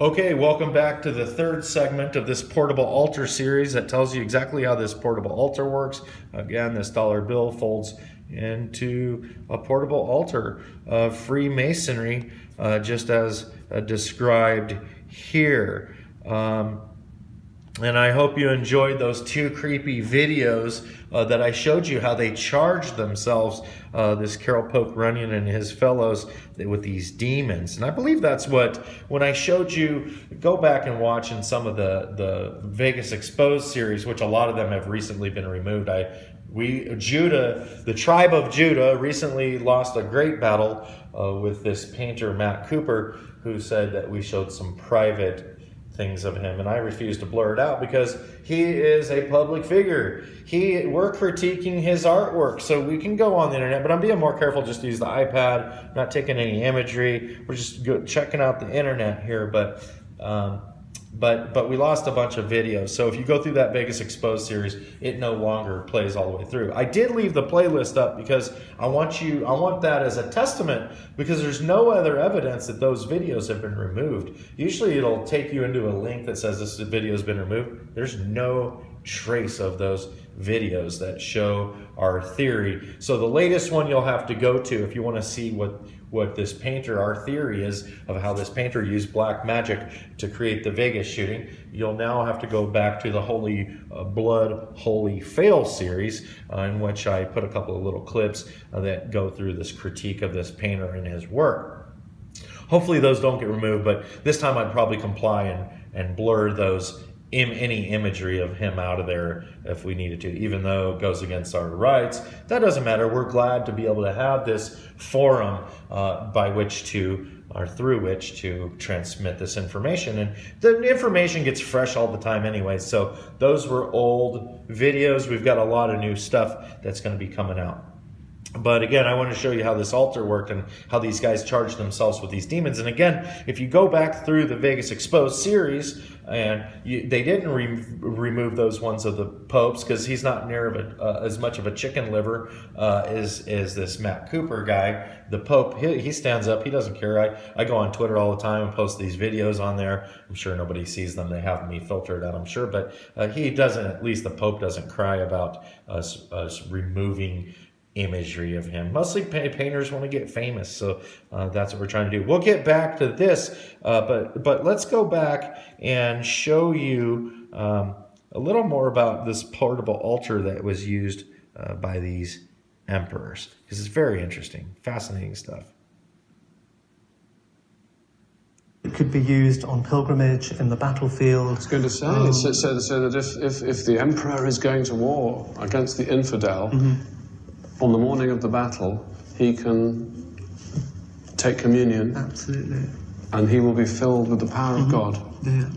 Okay, welcome back to the third segment of this portable altar series that tells you exactly how this portable altar works. Again, this dollar bill folds into a portable altar of Freemasonry, just as described here. And I hope you enjoyed those two creepy videos that I showed you how they charged themselves, this Carol Poke Runyon and his fellows, with these demons. And I believe that's what, when I showed you, go back and watch in some of the Vegas Exposed series, which a lot of them have recently been removed. Judah, the tribe of Judah, recently lost a great battle with this painter, Matt Cooper, who said that we showed some private things of him, and I refuse to blur it out because he is a public figure. We're critiquing his artwork, so we can go on the internet, but I'm being more careful just to use the iPad, not taking any imagery. We're just checking out the internet here, but we lost a bunch of videos. So if you go through that Vegas Exposed series, it no longer plays all the way through. I did leave the playlist up because I want that as a testament, because there's no other evidence that those videos have been removed. Usually it'll take you into a link that says this video has been removed. There's no trace of those videos that show our theory. So the latest one you'll have to go to if you want to see what this painter, our theory is of how this painter used black magic to create the Vegas shooting. You'll now have to go back to the Holy Blood, Holy Fail series, in which I put a couple of little clips that go through this critique of this painter and his work. Hopefully those don't get removed, but this time I'd probably comply and blur those any imagery of him out of there if we needed to, even though it goes against our rights. That doesn't matter. We're glad to be able to have this forum through which to transmit this information. And the information gets fresh all the time anyway. So those were old videos. We've got a lot of new stuff that's going to be coming out. But again, I want to show you how this altar worked and how these guys charged themselves with these demons. And again, if you go back through the Vegas Exposed series, and they didn't remove those ones of the popes because he's not near as much of a chicken liver as this Matt Cooper guy. The Pope, he stands up. He doesn't care. I go on Twitter all the time and post these videos on there. I'm sure nobody sees them. They have me filtered out, I'm sure. But he doesn't, at least the Pope doesn't cry about us removing imagery of him. Mostly painters want to get famous, so that's what we're trying to do. We'll get back to this, but let's go back and show you a little more about this portable altar that was used by these emperors, because it's very interesting, fascinating stuff. It could be used on pilgrimage, in the battlefield. I was going to say, so that if the emperor is going to war against the infidel, on the morning of the battle, he can take communion. Absolutely. And he will be filled with the power of God. Yeah.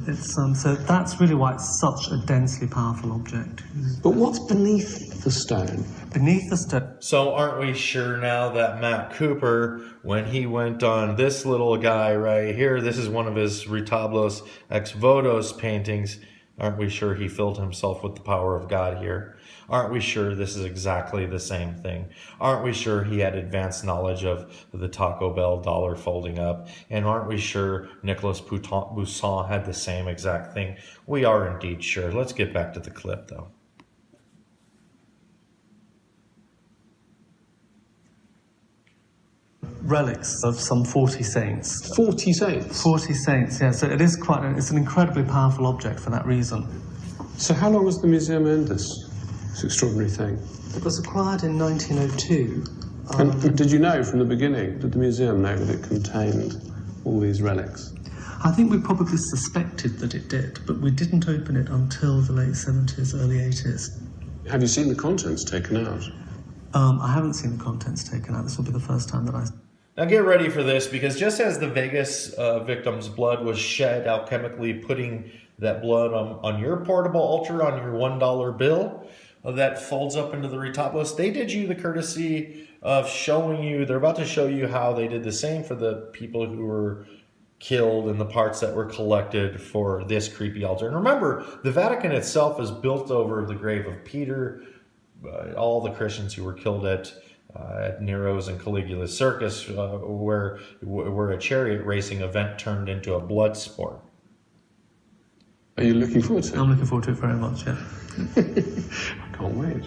It's so that's really why it's such a densely powerful object. But what's beneath the stone? Beneath the stone. So aren't we sure now that Matt Cooper, when he went on this little guy right here, this is one of his Retablos Ex Votos paintings, aren't we sure he filled himself with the power of God here? Aren't we sure this is exactly the same thing? Aren't we sure he had advanced knowledge of the Taco Bell dollar folding up? And aren't we sure Nicolas Poussin had the same exact thing? We are indeed sure. Let's get back to the clip, though. Relics of some 40 saints. 40 saints? 40 saints, yeah. So it's an incredibly powerful object for that reason. So how long has the museum owned this extraordinary thing? It was acquired in 1902. And did you know from the beginning, did the museum know that it contained all these relics? I think we probably suspected that it did, but we didn't open it until the late 70s, early 80s. Have you seen the contents taken out? I haven't seen the contents taken out. This will be the first time that I... Now get ready for this, because just as the Vegas victim's blood was shed alchemically, putting that blood on your portable altar, on your $1 bill, that folds up into the Retablos, they did you the courtesy of showing you, they're about to show you how they did the same for the people who were killed and the parts that were collected for this creepy altar. And remember, the Vatican itself is built over the grave of Peter, all the Christians who were killed at at Nero's and Caligula's circus, where a chariot racing event turned into a blood sport. Are you looking forward to it? I'm looking forward to it very much, yeah. I can't wait.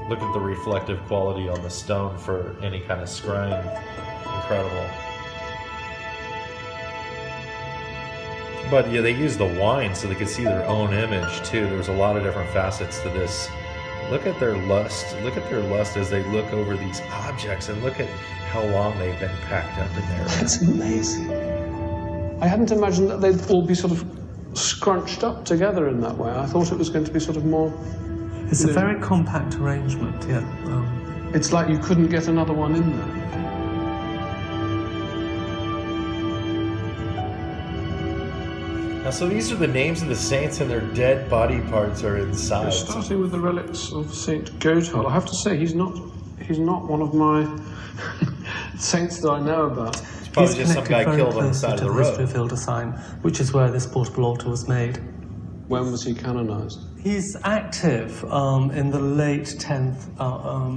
Look at the reflective quality on the stone for any kind of scrying. Incredible. But yeah, they use the wine so they could see their own image too. There's a lot of different facets to this. Look at their lust. Look at their lust as they look over these objects, and look at how long they've been packed up in there. It's amazing. I hadn't imagined that they'd all be sort of scrunched up together in that way. I thought it was going to be sort of more... It's a very compact arrangement, yeah. It's like you couldn't get another one in there. Now, so these are the names of the saints, and their dead body parts are inside. Starting with the relics of Saint Gotthard. I have to say, he's not one of my saints that I know about. It's probably just some guy killed on the side of the road. History of Hildesheim, which is where this portable altar was made. When was he canonized? He's active in the late 10th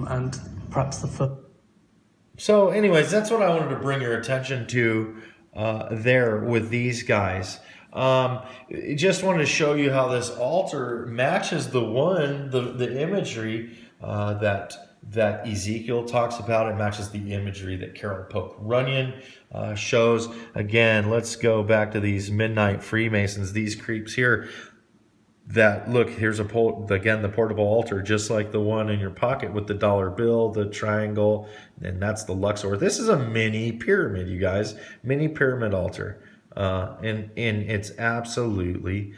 and perhaps the 1st. So anyways, that's what I wanted to bring your attention to there with these guys. Just wanted to show you how this altar matches the imagery that Ezekiel talks about. It matches the imagery that Carol Poke Runyon shows. Again, let's go back to these midnight Freemasons, these creeps here. That look, here's the portable altar, just like the one in your pocket with the dollar bill, the triangle, and that's the Luxor. This is a mini pyramid, you guys, mini pyramid altar, and it's absolutely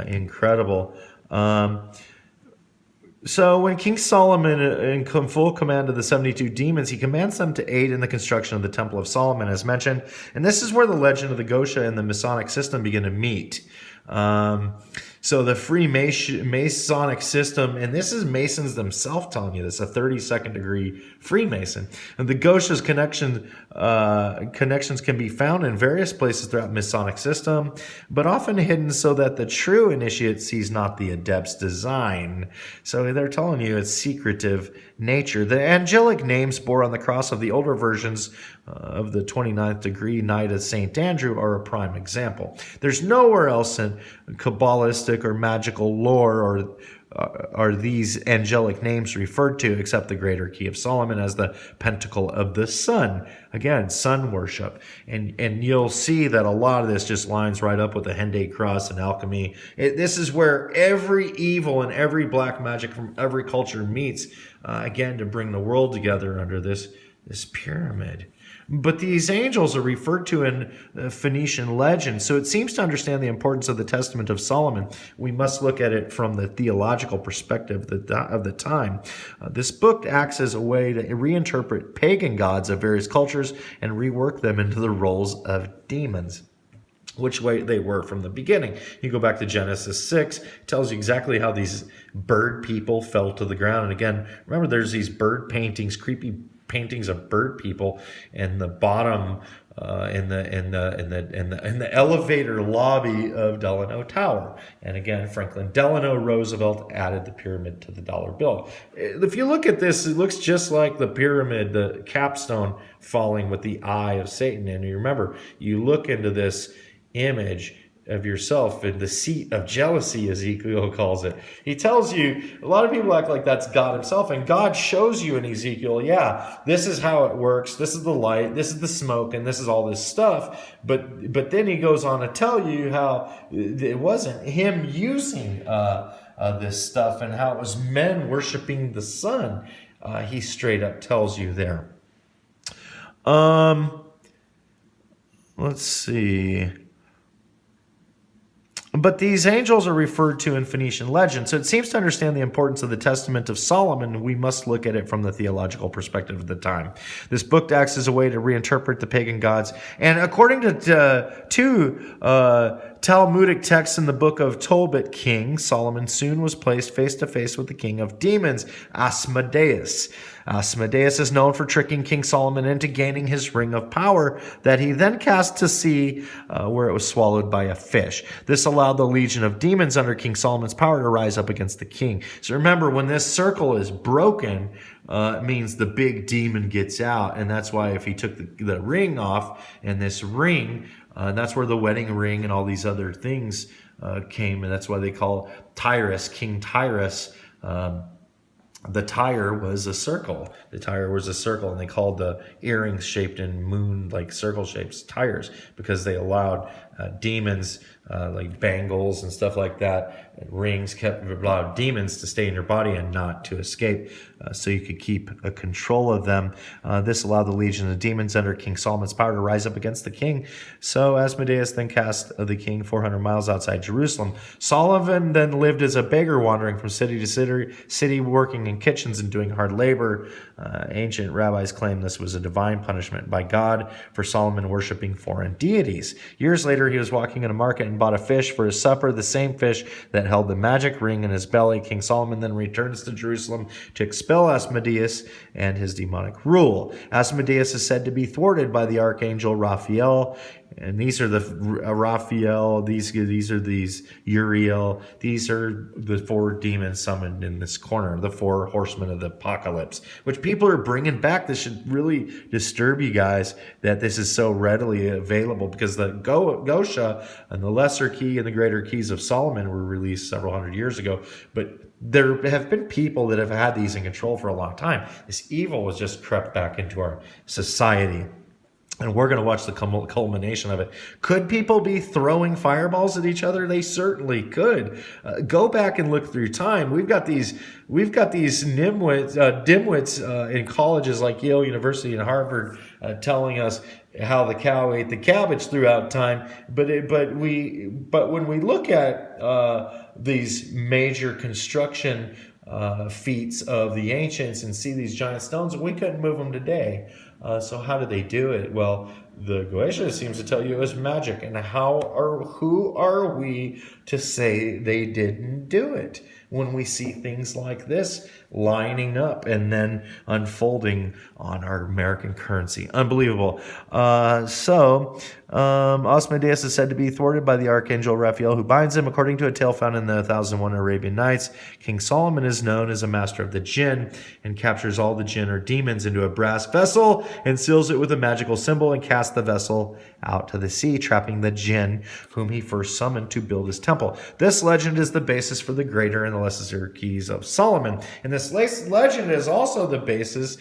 incredible. So when King Solomon in full command of the 72 demons, he commands them to aid in the construction of the Temple of Solomon, as mentioned, and this is where the legend of the Gosha and the Masonic system begin to meet. So the Freemasonic system, and this is Masons themselves telling you this, a 32nd degree Freemason. And the Gosha's connections can be found in various places throughout the Masonic system, but often hidden so that the true initiate sees not the adept's design. So they're telling you it's secretive nature. The angelic names bore on the cross of the older versions of the 29th degree Knight of St. Andrew are a prime example. There's nowhere else in Kabbalistic or magical lore or are these angelic names referred to except the Greater Key of Solomon as the Pentacle of the Sun. Again, sun worship. And you'll see that a lot of this just lines right up with the Henday Cross and alchemy. This is where every evil and every black magic from every culture meets, again, to bring the world together under this pyramid. But these angels are referred to in Phoenician legend, so it seems to understand the importance of the Testament of Solomon. We must look at it from the theological perspective of the time. This book acts as a way to reinterpret pagan gods of various cultures and rework them into the roles of demons, which way they were from the beginning. You go back to Genesis 6, it tells you exactly how these bird people fell to the ground. And again, remember there's these bird paintings, creepy paintings of bird people in the bottom in the elevator lobby of Delano Tower. And again, Franklin Delano Roosevelt added the pyramid to the dollar bill. If you look at this, it looks just like the pyramid, the capstone falling with the eye of Satan. And you remember, you look into this image of yourself in the seat of jealousy, Ezekiel calls it. He tells you, a lot of people act like that's God himself, and God shows you in Ezekiel, yeah, this is how it works, this is the light, this is the smoke, and this is all this stuff. But then he goes on to tell you how it wasn't him using this stuff and how it was men worshiping the sun. He straight up tells you there. Let's see. But these angels are referred to in Phoenician legend, so it seems to understand the importance of the Testament of Solomon. We must look at it from the theological perspective of the time. This book acts as a way to reinterpret the pagan gods, and according to Talmudic text in the book of Tobit King, Solomon soon was placed face to face with the king of demons, Asmodeus. Asmodeus is known for tricking King Solomon into gaining his ring of power that he then cast to sea where it was swallowed by a fish. This allowed the legion of demons under King Solomon's power to rise up against the king. So remember, when this circle is broken, it means the big demon gets out. And that's why if he took the ring off, and this ring, that's where the wedding ring and all these other things came. And that's why they call Tyrus, King Tyrus, the tire was a circle. The tire was a circle, and they called the earrings shaped in moon-like circle shapes tires because they allowed demons, like bangles and stuff like that, and rings allowed demons to stay in your body and not to escape, so you could keep a control of them. This allowed the legion of demons under King Solomon's power to rise up against the king. So Asmodeus then cast the king 400 miles outside Jerusalem. Solomon then lived as a beggar, wandering from city to city, working in kitchens and doing hard labor. Ancient rabbis claim this was a divine punishment by God for Solomon worshiping foreign deities. Years later, he was walking in a market and bought a fish for his supper, the same fish that held the magic ring in his belly. King Solomon then returns to Jerusalem to expel Asmodeus and his demonic rule. Asmodeus is said to be thwarted by the archangel Raphael. And these are the Raphael, these are these Uriel, these are the 4 demons summoned in this corner, the 4 horsemen of the apocalypse, which people are bringing back. This should really disturb you guys that this is so readily available, because the Gosha and the lesser key and the greater keys of Solomon were released several hundred years ago. But there have been people that have had these in control for a long time. This evil was just crept back into our society. And we're going to watch the culmination of it. Could people be throwing fireballs at each other? They certainly could. Go back and look through time. We've got these dimwits in colleges like Yale University and Harvard telling us how the cow ate the cabbage throughout time. But when we look at these major construction feats of the ancients and see these giant stones, we couldn't move them today. So how did they do it? Well, the Goetia seems to tell you it was magic. And who are we to say they didn't do it when we see things like this lining up and then unfolding on our American currency? Unbelievable. Asmodeus is said to be thwarted by the archangel Raphael, who binds him. According to a tale found in the 1001 Arabian Nights, King Solomon is known as a master of the jinn and captures all the jinn or demons into a brass vessel and seals it with a magical symbol and casts the vessel out to the sea, trapping the jinn whom he first summoned to build his temple. This legend is the basis for the greater and the lesser keys of Solomon. And this legend is also the basis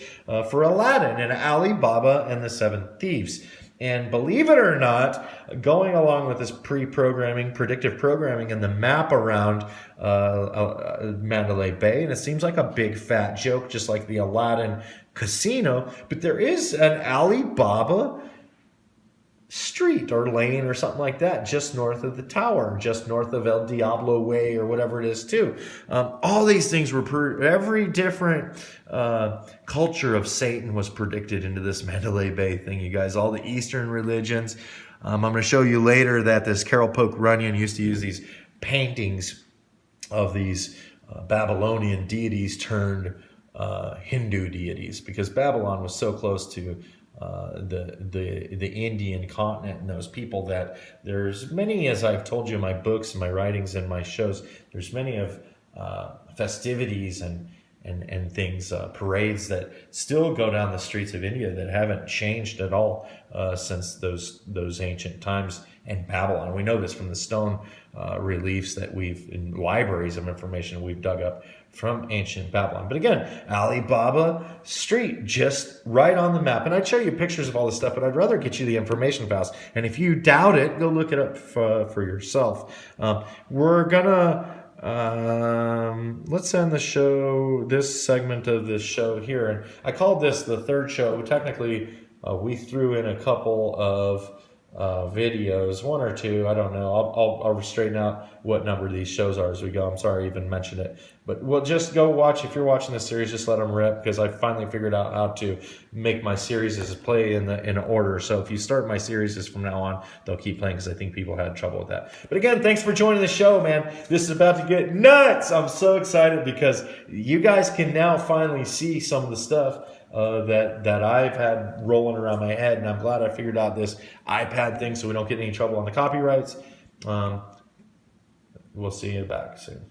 for Aladdin and Ali Baba and the 7 Thieves. And believe it or not, going along with this predictive programming and the map around Mandalay Bay, and it seems like a big fat joke, just like the Aladdin casino, but there is an Alibaba street or lane or something like that just north of the tower, just north of El Diablo Way or whatever it is too. All these things were every different culture of Satan was predicted into this Mandalay Bay thing, you guys. All the Eastern religions. I'm going to show you later that this Carol Polk Runyon used to use these paintings of these Babylonian deities turned Hindu deities, because Babylon was so close to the Indian continent and those people that there's many, as I've told you in my books and my writings and my shows, there's many of festivities and things, parades that still go down the streets of India that haven't changed at all since those ancient times in Babylon. We know this from the stone reliefs that in libraries of information we've dug up from ancient Babylon. But again, Alibaba Street, just right on the map. And I'd show you pictures of all this stuff, but I'd rather get you the information fast. And if you doubt it, go look it up for yourself. We're gonna let's end the show, this segment of the show here. And I called this the third show. Technically, we threw in a couple of videos, one or two, I don't know. I'll straighten out what number these shows are as we go. I'm sorry I even mentioned it, but we'll just go watch. If you're watching this series, just let them rip, because I finally figured out how to make my series play in order. So if you start my series from now on, they'll keep playing, because I think people had trouble with that. But again, thanks for joining the show, man. This is about to get nuts. I'm so excited because you guys can now finally see some of the stuff that I've had rolling around my head, and I'm glad I figured out this iPad thing so we don't get any trouble on the copyrights. We'll see you back soon.